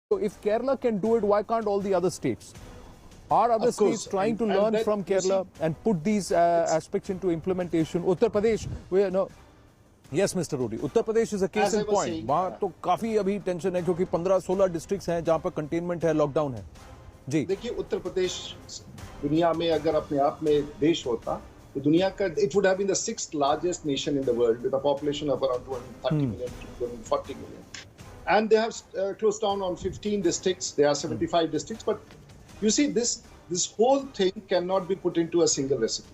So if Kerala can do it, why can't all the other states? Are other states trying to learn from Kerala and put these aspects into implementation? Uttar Pradesh, no. Yes, Mr. Rudy. Uttar Pradesh is a case in point. वहाँ तो काफी अभी tension है क्योंकि 15-16 districts हैं जहाँ पर containment है, लॉकडाउन है. जी. देखिए उत्तर प्रदेश दुनिया में अगर अपने आप में देश होता तो दुनिया का it would have been the 6th largest nation in the world with a population of around 230 million to 240 million. And they have closed down on 15 districts. There are 75 districts, but you see, this whole thing cannot be put into a single recipe.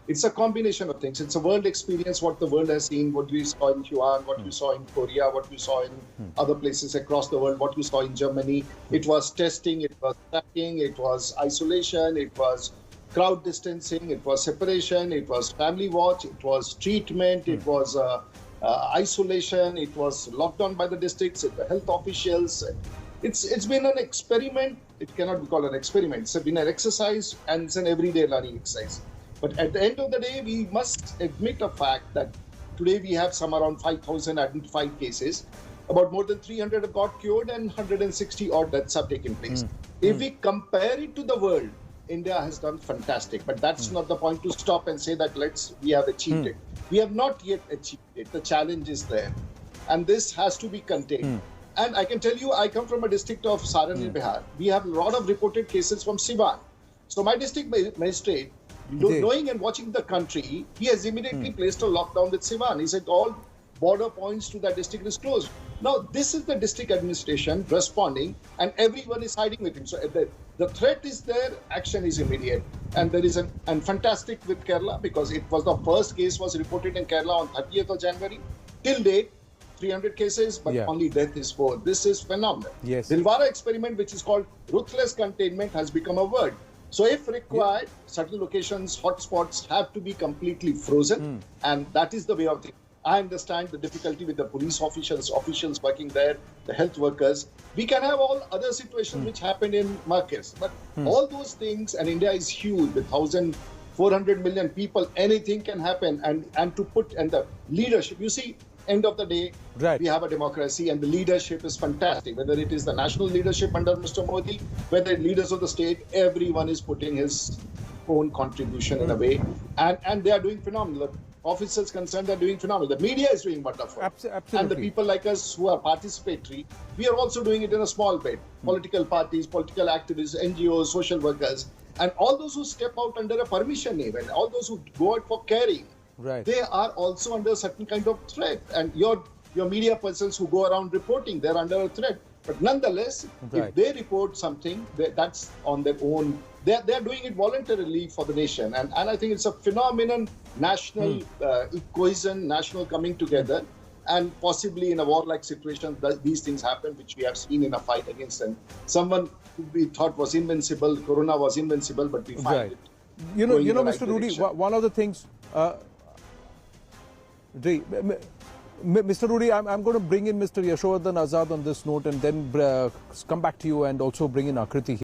It's a combination of things. It's a world experience, what the world has seen, what we saw in Wuhan, what we saw in Korea, what we saw in other places across the world, what we saw in Germany. It was testing, it was tracking, it was isolation, it was crowd distancing, it was separation, it was family watch, it was treatment, it was isolation, it was lockdown by the districts, the health officials. It's been an experiment. It cannot be called an experiment. It's been an exercise, and it's an everyday learning exercise. But at the end of the day, we must admit a fact that today we have some around 5,000 identified cases. About more than 300 have got cured and 160 odd deaths have taken place. If we compare it to the world, India has done fantastic. But that's not the point to stop and say that we have achieved it. We have not yet achieved it. The challenge is there. And this has to be contained. And I can tell you, I come from a district of Saran in Bihar. We have a lot of reported cases from Siwan. So my district magistrate, knowing and watching the country, he has immediately placed a lockdown with Siwan. He said all border points to that district is closed. Now, this is the district administration responding, and everyone is siding with him. So the threat is there, action is immediate. And there is and fantastic with Kerala, because it was the first case was reported in Kerala on 30th of January. Till date, 300 cases, but only death is 4. This is phenomenal. Yes. Dilwara experiment, which is called ruthless containment, has become a word. So if required, certain locations, hotspots have to be completely frozen, and that is the way of thinking. I understand the difficulty with the police officials working there, the health workers. We can have all other situations which happened in markets, but all those things, and India is huge with 1,400 million people, anything can happen. And to put, and the leadership, you see, end of the day, we have a democracy and the leadership is fantastic. Whether it is the national leadership under Mr. Modi, whether leaders of the state, everyone is putting his own contribution in a way. And they are doing phenomenal. The officers concerned are doing phenomenal. The media is doing wonderful. Absolutely. And the people like us who are participatory, we are also doing it in a small bit. Political parties, political activists, NGOs, social workers, and all those who step out under a permission name, and all those who go out for caring. Right. They are also under a certain kind of threat, and your media persons who go around reporting, they're under a threat. But nonetheless, if they report something, that's on their own. They're doing it voluntarily for the nation, and I think it's a phenomenon, national cohesion, national coming together, and possibly in a war-like situation, these things happen, which we have seen in a fight against someone who we thought was invincible. Corona was invincible, but we find it. You know, Mr. Rudy, one of the things. Mr. Rudy, I'm going to bring in Mr. Yashovardhan Azad on this note and then come back to you and also bring in Akriti here.